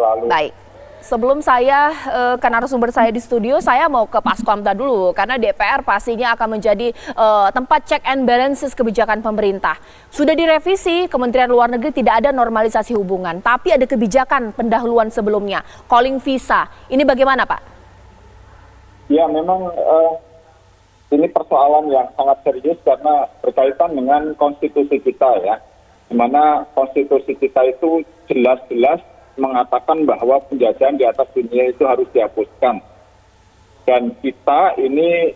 selalu. Baik. Sebelum saya ke narasumber saya di studio, saya mau ke Pak Sukamta dulu, karena DPR pastinya akan menjadi tempat check and balances kebijakan pemerintah. Sudah direvisi, Kementerian Luar Negeri tidak ada normalisasi hubungan, tapi ada kebijakan pendahuluan sebelumnya, calling visa. Ini bagaimana, Pak? Ya, memang ini persoalan yang sangat serius karena berkaitan dengan konstitusi kita ya, di mana konstitusi kita itu jelas-jelas mengatakan bahwa penjajahan di atas dunia itu harus dihapuskan. Dan kita ini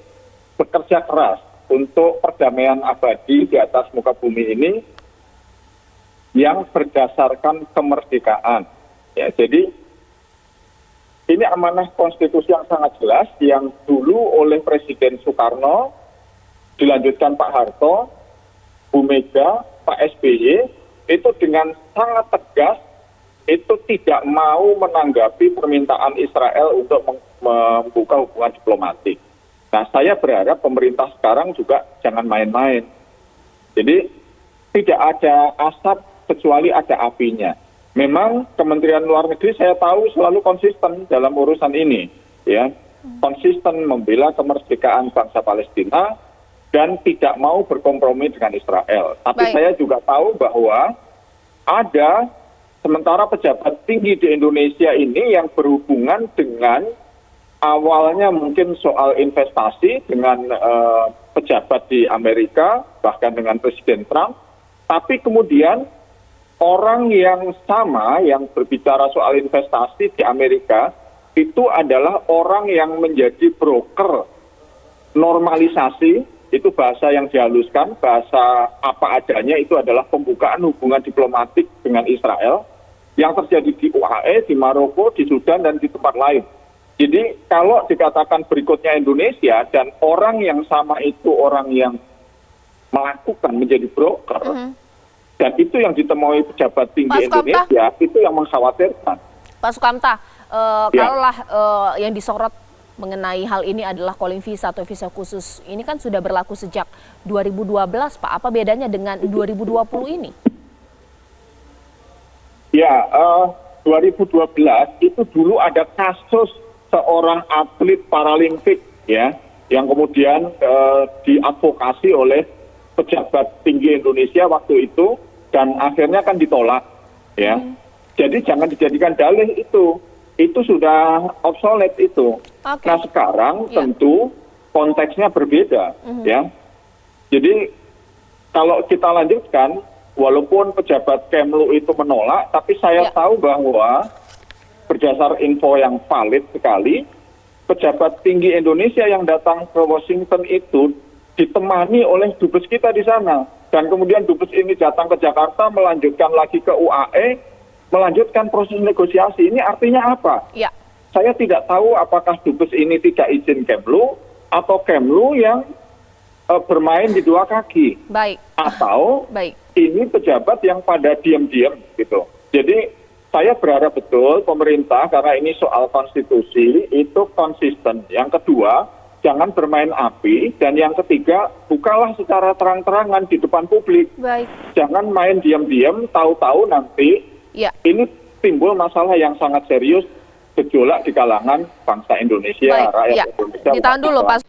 bekerja keras untuk perdamaian abadi di atas muka bumi ini yang berdasarkan kemerdekaan. Ya, jadi ini amanah konstitusi yang sangat jelas yang dulu oleh Presiden Soekarno, dilanjutkan Pak Harto, Bu Mega, Pak SBY, itu dengan sangat tegas itu tidak mau menanggapi permintaan Israel untuk membuka hubungan diplomatik. Nah, saya berharap pemerintah sekarang juga jangan main-main. Jadi tidak ada asap kecuali ada apinya. Memang Kementerian Luar Negeri saya tahu selalu konsisten dalam urusan ini, ya, konsisten membela kemerdekaan bangsa Palestina dan tidak mau berkompromi dengan Israel. Tapi saya juga tahu bahwa ada sementara pejabat tinggi di Indonesia ini yang berhubungan dengan awalnya mungkin soal investasi dengan pejabat di Amerika, bahkan dengan Presiden Trump, tapi kemudian orang yang sama yang berbicara soal investasi di Amerika itu adalah orang yang menjadi broker normalisasi, itu bahasa yang dihaluskan, bahasa apa adanya itu adalah pembukaan hubungan diplomatik dengan Israel yang terjadi di UAE, di Maroko, di Sudan, dan di tempat lain. Jadi kalau dikatakan berikutnya Indonesia dan orang yang sama itu orang yang melakukan menjadi broker, dan itu yang ditemui pejabat tinggi Indonesia, itu yang mengkhawatirkan. Pak Sukamta, kalaulah yang disorot mengenai hal ini adalah calling visa atau visa khusus, ini kan sudah berlaku sejak 2012, Pak. Apa bedanya dengan 2020 ini? Ya, 2012 itu dulu ada kasus seorang atlet paralimpik ya, yang kemudian diadvokasi oleh pejabat tinggi Indonesia waktu itu dan akhirnya kan ditolak ya. Jadi jangan dijadikan dalih itu sudah obsolete itu. Nah sekarang tentu konteksnya berbeda ya. Jadi kalau kita lanjutkan, walaupun pejabat Kemlu itu menolak, tapi saya tahu bahwa berdasar info yang valid sekali, pejabat tinggi Indonesia yang datang ke Washington itu ditemani oleh dubes kita di sana. Dan kemudian dubes ini datang ke Jakarta, melanjutkan lagi ke UAE, melanjutkan proses negosiasi. Ini artinya apa? Ya. Saya tidak tahu apakah dubes ini tidak izin Kemlu, atau Kemlu yang bermain di dua kaki. Baik. Atau ini pejabat yang pada diam-diam gitu. Jadi saya berharap betul pemerintah, karena ini soal konstitusi, itu konsisten. Yang kedua, jangan bermain api. Dan yang ketiga, bukalah secara terang-terangan di depan publik. Baik. Jangan main diam-diam, tahu-tahu nanti ini timbul masalah yang sangat serius, gejolak di kalangan bangsa Indonesia, rakyat Indonesia. Ditahan dulu, Pak.